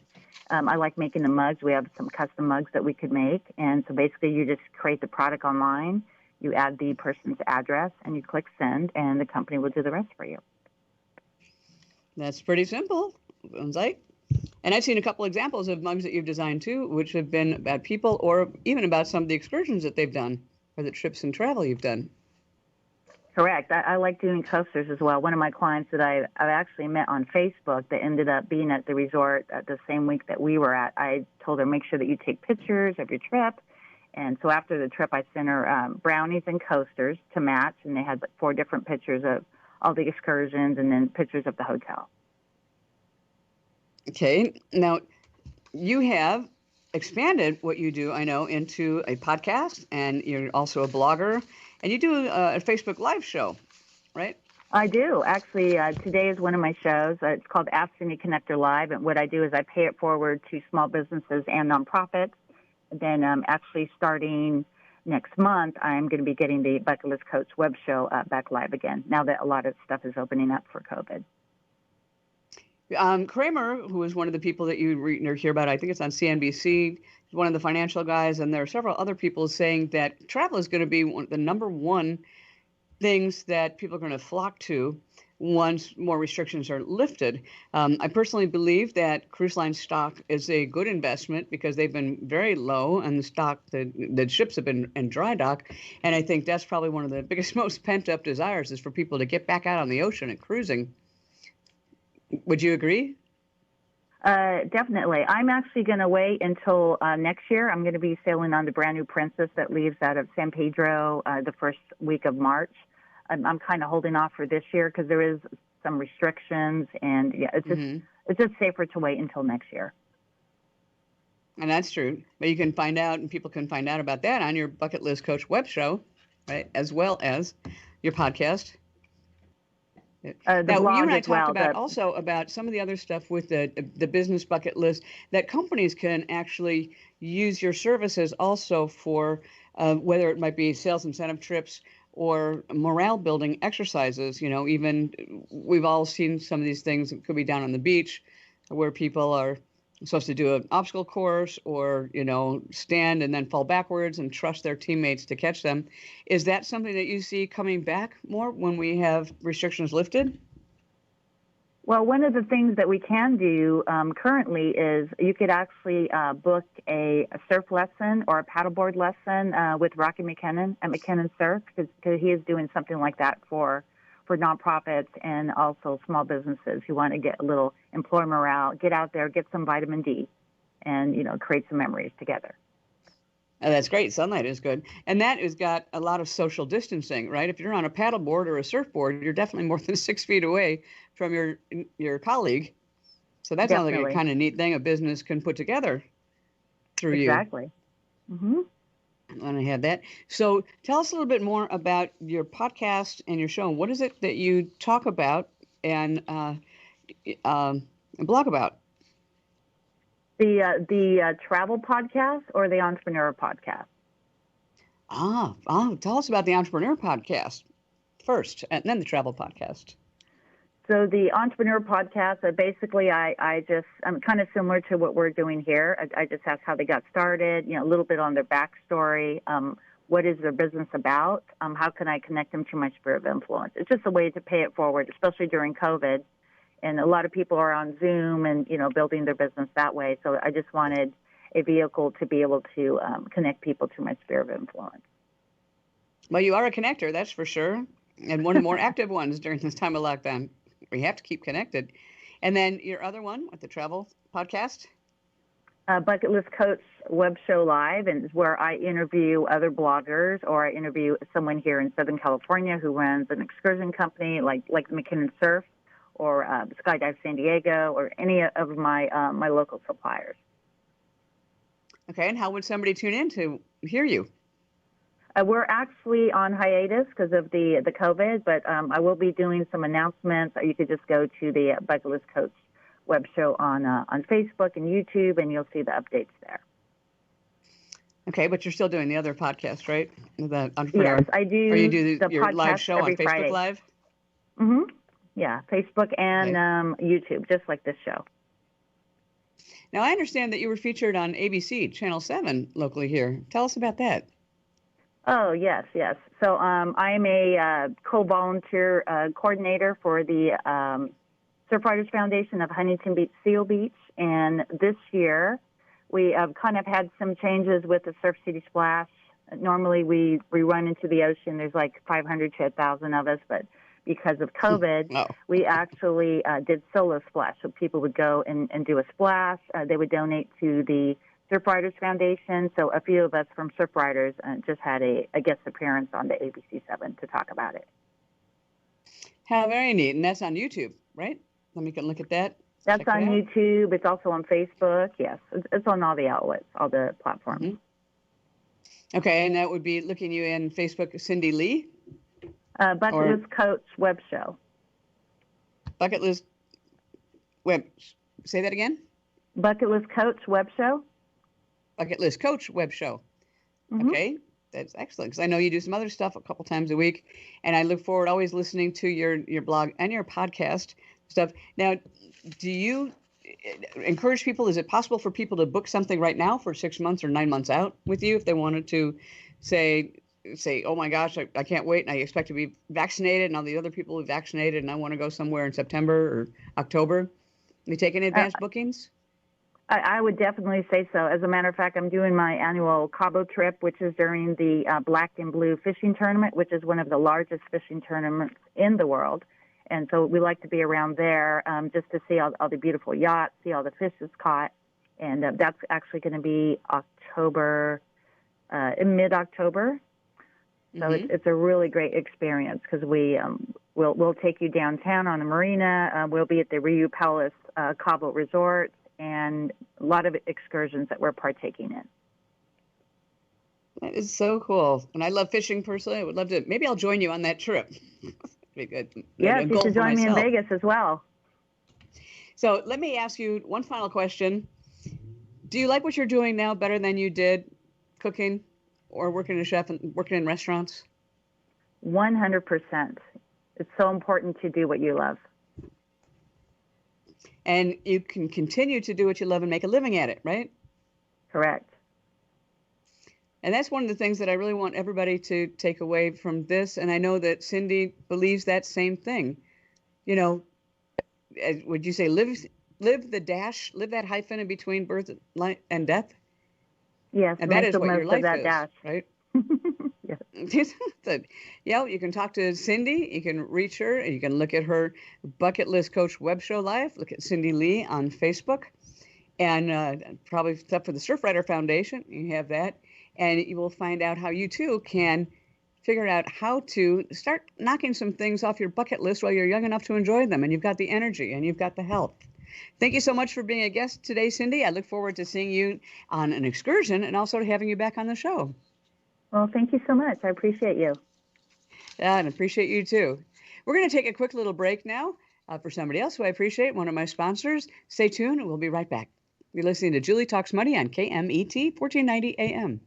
I like making the mugs. We have some custom mugs that we could make. And so basically you just create the product online. You add the person's address and you click send, and the company will do the rest for you. That's pretty simple, sounds like. And I've seen a couple examples of mugs that you've designed too, which have been about people or even about some of the excursions that they've done or the trips and travel you've done. Correct. I like doing coasters as well. One of my clients that I've actually met on Facebook that ended up being at the resort the same week that we were at, I told her, make sure that you take pictures of your trip. And so after the trip, I sent her brownies and coasters to match, and they had 4 different pictures of all the excursions and then pictures of the hotel. Okay. Now, you have expanded what you do, I know, into a podcast, and you're also a blogger, and you do a Facebook Live show, right? I do. Actually, today is one of my shows. It's called Ask Cindy Connector Live, and what I do is I pay it forward to small businesses and nonprofits. And then actually starting next month, I'm going to be getting the Bucket List Coach web show back live again, now that a lot of stuff is opening up for COVID. Kramer, who is one of the people that you hear about, I think it's on CNBC, he's one of the financial guys, and there are several other people saying that travel is going to be the number one things that people are going to flock to once more restrictions are lifted. I personally believe that cruise line stock is a good investment because they've been very low, and the ships have been in dry dock. And I think that's probably one of the biggest, most pent-up desires is for people to get back out on the ocean and cruising. Would you agree? Definitely. I'm actually going to wait until next year. I'm going to be sailing on the brand new Princess that leaves out of San Pedro the first week of March. I'm kind of holding off for this year because there is some restrictions, and yeah, it's just safer to wait until next year. And that's true. But you can find out, and people can find out about that on your Bucket List Coach web show, right, as well as your podcast. Now, you and I talked about also about some of the other stuff with the business bucket list that companies can actually use your services also for whether it might be sales incentive trips or morale building exercises. You know, even we've all seen some of these things. It could be down on the beach where people are supposed to do an obstacle course or, stand and then fall backwards and trust their teammates to catch them. Is that something that you see coming back more when we have restrictions lifted? Well, one of the things that we can do currently is you could actually book a surf lesson or a paddleboard lesson with Rocky McKinnon at McKinnon Surf, because he is doing something like that for nonprofits and also small businesses who want to get a little employee morale, get out there, get some vitamin D, and create some memories together. Oh, that's great. Sunlight is good. And that has got a lot of social distancing, right? If you're on a paddleboard or a surfboard, you're definitely more than 6 feet away from your colleague. So that sounds like a kind of neat thing a business can put together through you. Exactly. Mm-hmm. I want to have that. So tell us a little bit more about your podcast and your show. What is it that you talk about and blog about? The travel podcast or the entrepreneur podcast? Tell us about the entrepreneur podcast first, and then the travel podcast. So the entrepreneur podcast, basically, I'm kind of similar to what we're doing here. I just ask how they got started, a little bit on their backstory. What is their business about? How can I connect them to my sphere of influence? It's just a way to pay it forward, especially during COVID. And a lot of people are on Zoom and, building their business that way. So I just wanted a vehicle to be able to connect people to my sphere of influence. Well, you are a connector, that's for sure. And one of the more active ones during this time of lockdown. We have to keep connected. And then your other one with the travel podcast? Bucket List Coach Web Show Live, and is where I interview other bloggers, or I interview someone here in Southern California who runs an excursion company like McKinnon Surf, or Skydive San Diego, or any of my my local suppliers. Okay, and how would somebody tune in to hear you? We're actually on hiatus because of the COVID, but I will be doing some announcements. You could just go to the Bucket List Coach web show on Facebook and YouTube, and you'll see the updates there. Okay, but you're still doing the other podcast, right? The entrepreneur. Yes, I do. Or you do the your podcast live show on Facebook Friday. Live? Mm-hmm. Yeah, Facebook and YouTube, just like this show. Now, I understand that you were featured on ABC, Channel 7, locally here. Tell us about that. Oh, yes. So I am a co-volunteer coordinator for the Surf Riders Foundation of Huntington Beach, Seal Beach. And this year, we have kind of had some changes with the Surf City Splash. Normally, we run into the ocean. There's like 500 to 1,000 of us, but because of COVID, we actually did solo splash. So people would go and do a splash. They would donate to the Surf Riders Foundation. So a few of us from Surf Riders just had a guest appearance on the ABC7 to talk about it. How very neat. And that's on YouTube, right? Let me look at that. That's on YouTube. It's also on Facebook. Yes, it's on all the outlets, all the platforms. Mm-hmm. Okay, and that would be looking you in Facebook, Cindy Lee? Bucket List Coach Web Show. Bucket List Web. Say that again? Bucket List Coach Web Show. Bucket List Coach Web Show. Mm-hmm. Okay, that's excellent, because I know you do some other stuff a couple times a week, and I look forward always listening to your blog and your podcast stuff. Now, do you encourage people, is it possible for people to book something right now for 6 months or 9 months out with you if they wanted to say, oh my gosh, I can't wait, and I expect to be vaccinated, and all the other people are vaccinated, and I want to go somewhere in September or October? Are you taking advanced bookings? I would definitely say so. As a matter of fact, I'm doing my annual Cabo trip, which is during the Black and Blue Fishing Tournament, which is one of the largest fishing tournaments in the world. And so we like to be around there just to see all the beautiful yachts, see all the fish that's caught. And that's actually going to be in mid-October. So it's a really great experience because we'll take you downtown on the marina. We'll be at the Riu Palace Cabo Resort, and a lot of excursions that we're partaking in. That is so cool. And I love fishing personally. I would love to. Maybe I'll join you on that trip. Be good. Yes, you should join me in Vegas as well. So let me ask you one final question. Do you like what you're doing now better than you did cooking or working as a chef and working in restaurants? 100%. It's so important to do what you love. and you can continue to do what you love and make a living at it, right? Correct. And that's one of the things that I really want everybody to take away from this. And I know that Cindy believes that same thing. You know, would you say live that hyphen in between birth and death? Yes, And that make is the what your most life of that is, dash. right? Yes. Yeah, you can talk to Cindy. You can reach her. You can look at her Bucket List Coach web show live. Look at Cindy Lee on Facebook. And probably stuff for the Surfrider Foundation. You have that. And you will find out how you, too, can figure out how to start knocking some things off your bucket list while you're young enough to enjoy them. And you've got the energy and you've got the health. Thank you so much for being a guest today, Cindy. I look forward to seeing you on an excursion and also to having you back on the show. Well, thank you so much. I appreciate you. Yeah, and appreciate you, too. We're going to take a quick little break now for somebody else who I appreciate, one of my sponsors. Stay tuned. We'll be right back. You're listening to Julie Talks Money on KMET 1490 AM.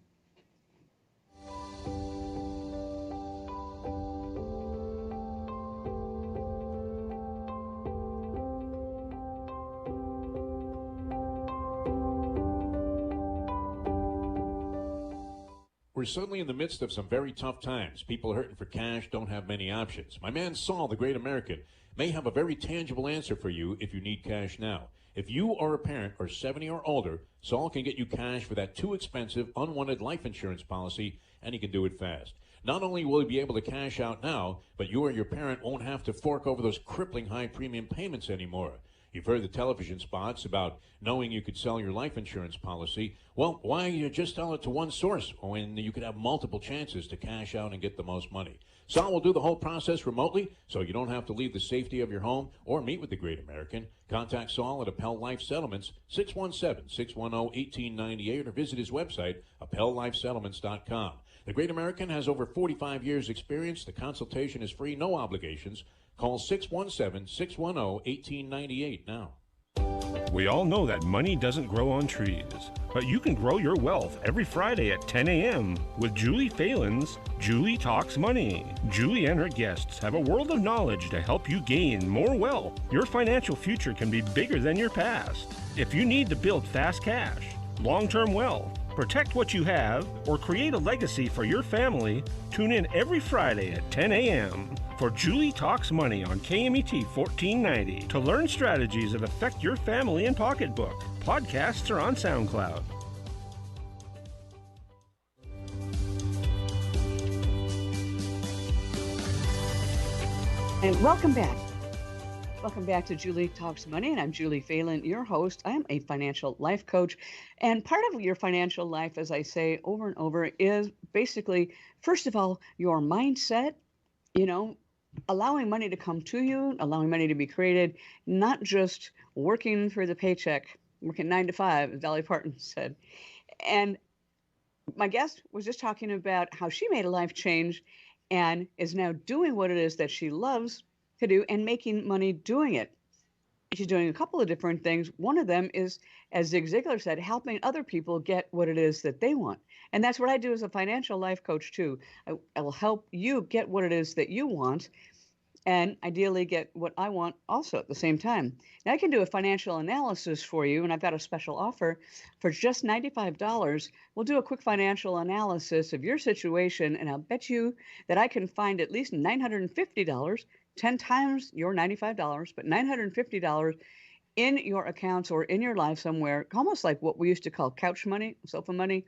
We're suddenly in the midst of some very tough times. People hurting for cash don't have many options. My man Saul, the great American, may have a very tangible answer for you if you need cash now. If you are a parent or 70 or older, Saul can get you cash for that too expensive, unwanted life insurance policy, and he can do it fast. Not only will he be able to cash out now, but you or your parent won't have to fork over those crippling high premium payments anymore. You've heard the television spots about knowing you could sell your life insurance policy. Well, why just sell it to one source when you could have multiple chances to cash out and get the most money? Saul will do the whole process remotely, so you don't have to leave the safety of your home or meet with the great American. Contact Saul at Appel Life Settlements, 617-610-1898, or visit his website, appellifesettlements.com. The great American has over 45 years' experience. The consultation is free, no obligations. Call 617-610-1898 now. We all know that money doesn't grow on trees, but you can grow your wealth every Friday at 10 a.m. with Julie Phelan's Julie Talks Money. Julie and her guests have a world of knowledge to help you gain more wealth. Your financial future can be bigger than your past. If you need to build fast cash, long-term wealth, protect what you have, or create a legacy for your family, tune in every Friday at 10 a.m. for Julie Talks Money on KMET 1490 to learn strategies that affect your family and pocketbook. Podcasts are on SoundCloud. And welcome back. Welcome back to Julie Talks Money, and I'm Julie Phelan, your host. I am a financial life coach, and part of your financial life, as I say over and over, is basically, first of all, your mindset, allowing money to come to you, allowing money to be created, not just working for the paycheck, working 9 to 5, as Dolly Parton said. And my guest was just talking about how she made a life change and is now doing what it is that she loves to do and making money doing it. She's doing a couple of different things. One of them is, as Zig Ziglar said, helping other people get what it is that they want. And that's what I do as a financial life coach too. I will help you get what it is that you want and ideally get what I want also at the same time. Now I can do a financial analysis for you, and I've got a special offer for just $95. We'll do a quick financial analysis of your situation, and I'll bet you that I can find at least $950, 10 times your $95, but $950 in your accounts or in your life somewhere, almost like what we used to call couch money, sofa money.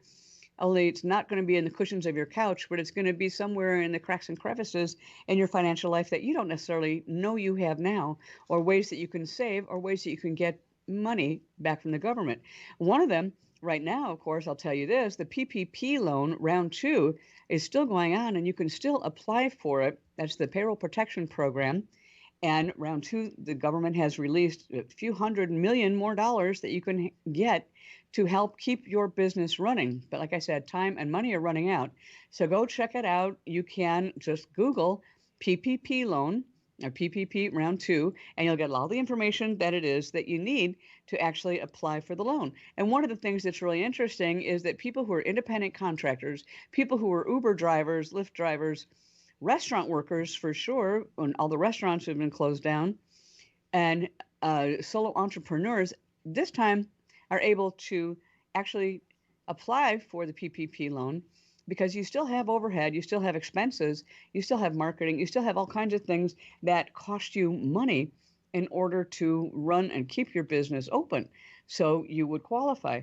Only it's not going to be in the cushions of your couch, but it's going to be somewhere in the cracks and crevices in your financial life that you don't necessarily know you have now, or ways that you can save, or ways that you can get money back from the government. One of them right now, of course, I'll tell you this, the PPP loan round 2 is still going on, and you can still apply for it. That's the Payroll Protection Program. And round 2, the government has released a few $100 million more that you can get to help keep your business running. But like I said, time and money are running out. So go check it out. You can just Google PPP loan or PPP round 2, and you'll get all the information that it is that you need to actually apply for the loan. And one of the things that's really interesting is that people who are independent contractors, people who are Uber drivers, Lyft drivers, restaurant workers for sure, when all the restaurants have been closed down, and solo entrepreneurs this time are able to actually apply for the PPP loan because you still have overhead, you still have expenses, you still have marketing, you still have all kinds of things that cost you money in order to run and keep your business open. So you would qualify.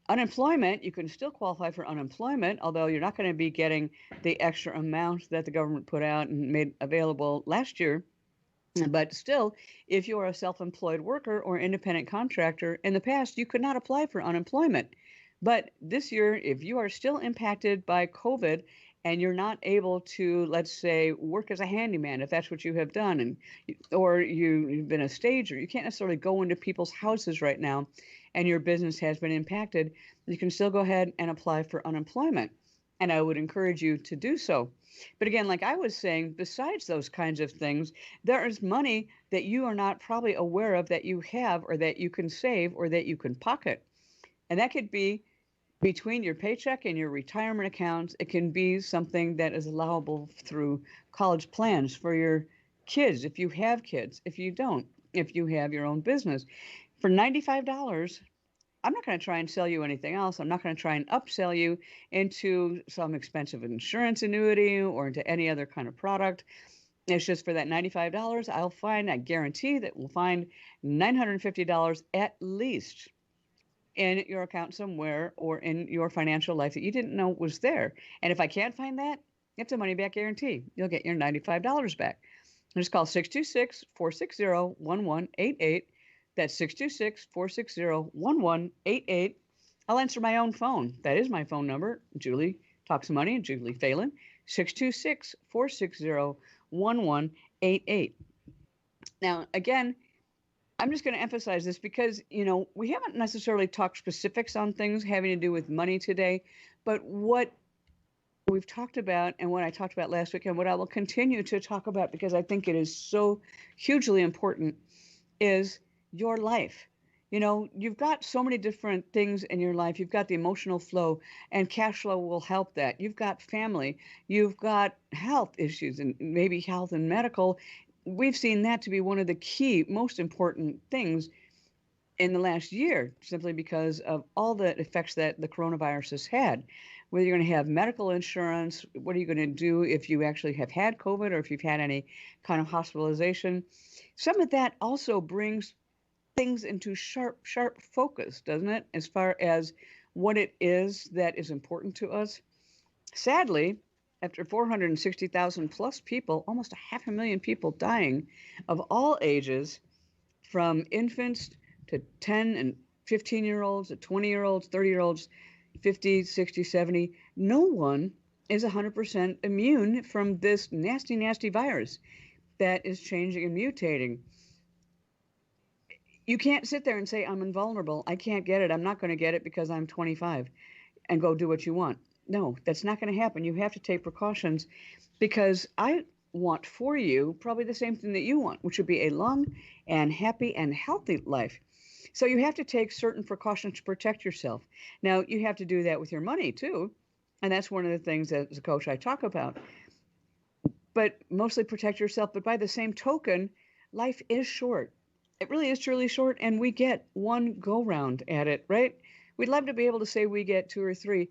Unemployment, you can still qualify for unemployment, although you're not going to be getting the extra amount that the government put out and made available last year. But still, if you are a self-employed worker or independent contractor, in the past, you could not apply for unemployment. But this year, if you are still impacted by COVID and you're not able to, let's say, work as a handyman, if that's what you have done, and or you've been a stager, you can't necessarily go into people's houses right now, and your business has been impacted, you can still go ahead and apply for unemployment. And I would encourage you to do so. But again, like I was saying, besides those kinds of things, there is money that you are not probably aware of that you have or that you can save or that you can pocket. And that could be between your paycheck and your retirement accounts. It can be something that is allowable through college plans for your kids, if you have kids, if you don't, if you have your own business. For $95, I'm not going to try and sell you anything else. I'm not going to try and upsell you into some expensive insurance annuity or into any other kind of product. It's just for that $95, I guarantee that we'll find $950 at least in your account somewhere or in your financial life that you didn't know was there. And if I can't find that, it's a money back guarantee. You'll get your $95 back. Just call 626-460-1188. That's 626-460-1188. I'll answer my own phone. That is my phone number. Julie Talks Money and Julie Phelan. 626-460-1188. Now, again, I'm just going to emphasize this because, we haven't necessarily talked specifics on things having to do with money today, but what we've talked about and what I talked about last week and what I will continue to talk about because I think it is so hugely important is your life. You've got so many different things in your life. You've got the emotional flow, and cash flow will help that. You've got family. You've got health issues and maybe health and medical. We've seen that to be one of the key, most important things in the last year, simply because of all the effects that the coronavirus has had. Whether you're going to have medical insurance, what are you going to do if you actually have had COVID or if you've had any kind of hospitalization? Some of that also brings things into sharp focus, doesn't it, as far as what it is that is important to us? Sadly, after 460,000 plus people, almost 500,000 people dying of all ages, from infants to 10 and 15-year-olds, to 20-year-olds, 30-year-olds, 50, 60, 70, no one is 100% immune from this nasty, nasty virus that is changing and mutating. You can't sit there and say, I'm invulnerable. I can't get it. I'm not going to get it because I'm 25 and go do what you want. No, that's not going to happen. You have to take precautions because I want for you probably the same thing that you want, which would be a long and happy and healthy life. So you have to take certain precautions to protect yourself. Now, you have to do that with your money too. And that's one of the things that as a coach I talk about. But mostly protect yourself. But by the same token, life is short. It really is truly short. And we get one go round at it, right? We'd love to be able to say we get 2 or 3.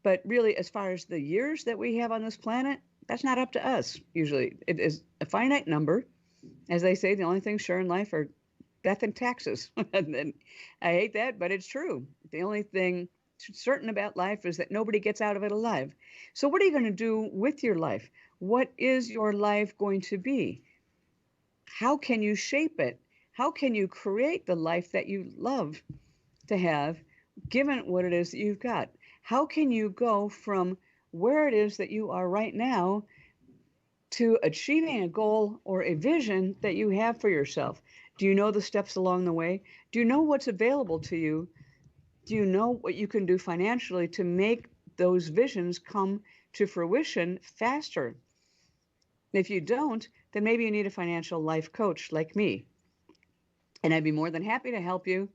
But really, as far as the years that we have on this planet, that's not up to us, usually. It is a finite number. As they say, the only things sure in life are death and taxes. And I hate that, but it's true. The only thing certain about life is that nobody gets out of it alive. So what are you going to do with your life? What is your life going to be? How can you shape it? How can you create the life that you love to have, given what it is that you've got? How can you go from where it is that you are right now to achieving a goal or a vision that you have for yourself? Do you know the steps along the way? Do you know what's available to you? Do you know what you can do financially to make those visions come to fruition faster? If you don't, then maybe you need a financial life coach like me. And I'd be more than happy to help you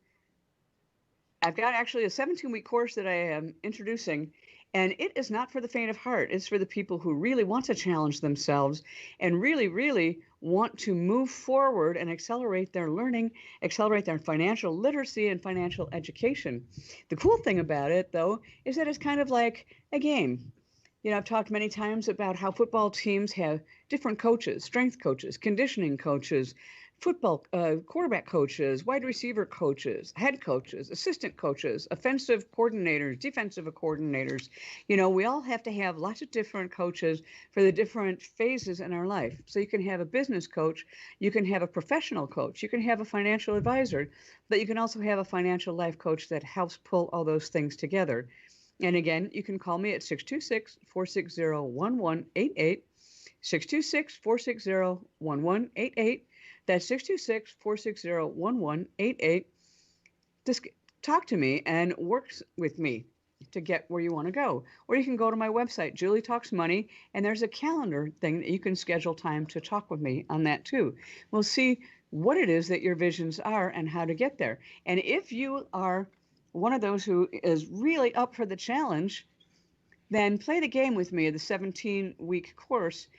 I've got actually a 17-week course that I am introducing, and it is not for the faint of heart. It's for the people who really want to challenge themselves and really, really want to move forward and accelerate their learning, accelerate their financial literacy and financial education. The cool thing about it, though, is that it's kind of like a game. You know, I've talked many times about how football teams have different coaches, strength coaches, conditioning coaches, football quarterback coaches, wide receiver coaches, head coaches, assistant coaches, offensive coordinators, defensive coordinators. You know, we all have to have lots of different coaches for the different phases in our life. So you can have a business coach, you can have a professional coach, you can have a financial advisor, but you can also have a financial life coach that helps pull all those things together. And again, you can call me at 626-460-1188, 626-460-1188. That's 626-460-1188. Just talk to me and work with me to get where you want to go. Or you can go to my website, Julie Talks Money, and there's a calendar thing that you can schedule time to talk with me on that too. We'll see what it is that your visions are and how to get there. And if you are one of those who is really up for the challenge, then play the game with me, the 17-week course.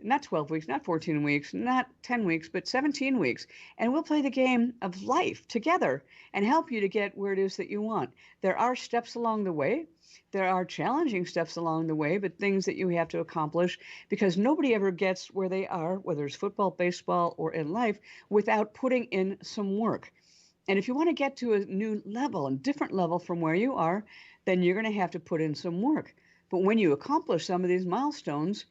Not 12 weeks, not 14 weeks, not 10 weeks, but 17 weeks. And we'll play the game of life together and help you to get where it is that you want. There are steps along the way. There are challenging steps along the way, but things that you have to accomplish, because nobody ever gets where they are, whether it's football, baseball, or in life, without putting in some work. And if you want to get to a new level, a different level from where you are, then you're going to have to put in some work. But when you accomplish some of these milestones,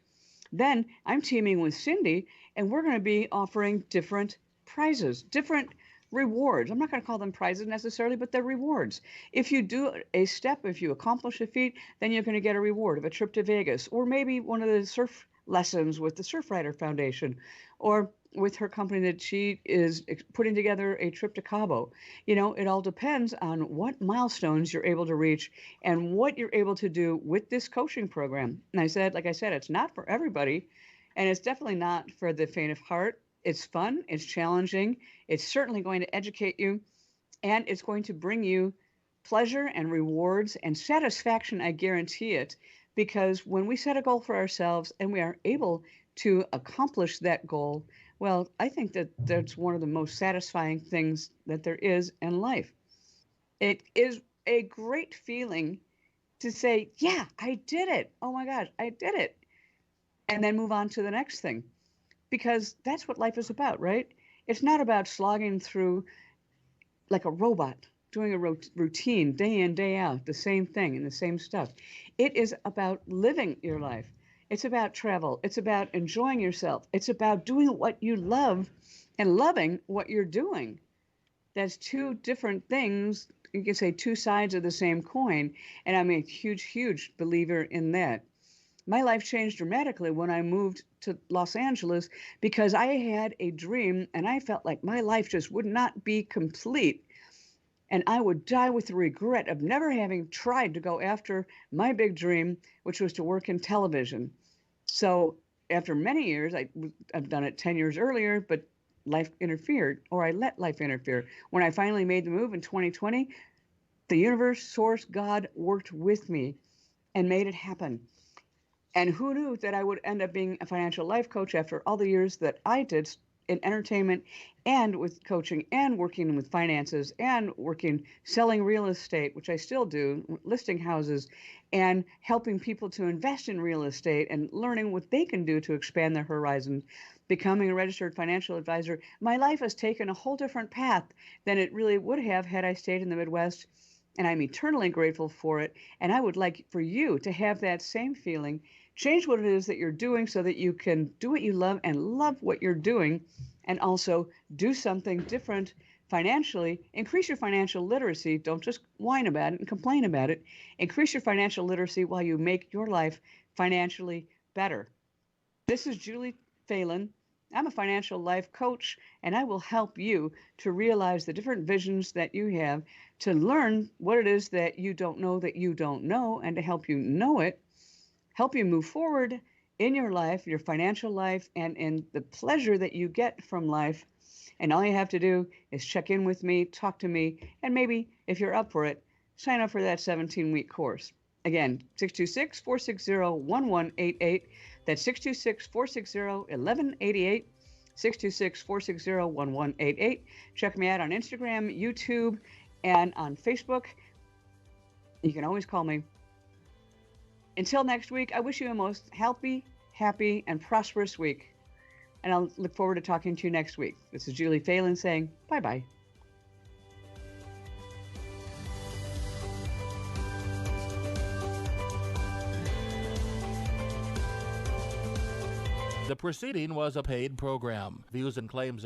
then I'm teaming with Cindy, and we're going to be offering different prizes, different rewards. I'm not going to call them prizes necessarily, but they're rewards. If you do a step, if you accomplish a feat, then you're going to get a reward of a trip to Vegas, or maybe one of the surf lessons with the Surfrider Foundation, or with her company that she is putting together a trip to Cabo. You know, it all depends on what milestones you're able to reach and what you're able to do with this coaching program. And like I said, it's not for everybody, and it's definitely not for the faint of heart. It's fun, it's challenging, it's certainly going to educate you, and it's going to bring you pleasure and rewards and satisfaction, I guarantee it, because when we set a goal for ourselves and we are able to accomplish that goal, well, I think that that's one of the most satisfying things that there is in life. It is a great feeling to say, yeah, I did it. Oh my gosh, I did it. And then move on to the next thing. Because that's what life is about, right? It's not about slogging through like a robot, doing a routine day in, day out, the same thing and the same stuff. It is about living your life. It's about travel. It's about enjoying yourself. It's about doing what you love and loving what you're doing. That's two different things. You can say two sides of the same coin. And I'm a huge, huge believer in that. My life changed dramatically when I moved to Los Angeles because I had a dream and I felt like my life just would not be complete. And I would die with the regret of never having tried to go after my big dream, which was to work in television. So after many years, I've done it 10 years earlier, but life interfered, or I let life interfere. When I finally made the move in 2020, the universe, source, God worked with me and made it happen. And who knew that I would end up being a financial life coach after all the years that I did in entertainment and with coaching and working with finances and selling real estate, which I still do, listing houses and helping people to invest in real estate and learning what they can do to expand their horizon, becoming a registered financial advisor. My life has taken a whole different path than it really would have had I stayed in the Midwest. And I'm eternally grateful for it. And I would like for you to have that same feeling. Change what it is that you're doing so that you can do what you love and love what you're doing, and also do something different financially. Increase your financial literacy. Don't just whine about it and complain about it. Increase your financial literacy while you make your life financially better. This is Julie Phelan. I'm a financial life coach, and I will help you to realize the different visions that you have, to learn what it is that you don't know, and to help you know it, help you move forward in your life, your financial life, and in the pleasure that you get from life, And all you have to do is check in with me, talk to me, and maybe, if you're up for it, sign up for that 17-week course. Again, 626-460-1188. That's 626-460-1188. 626-460-1188. Check me out on Instagram, YouTube, and on Facebook. You can always call me. Until next week, I wish you a most healthy, happy, and prosperous week. And I'll look forward to talking to you next week. This is Julie Phelan saying bye-bye. The proceeding was a paid program. Views and claims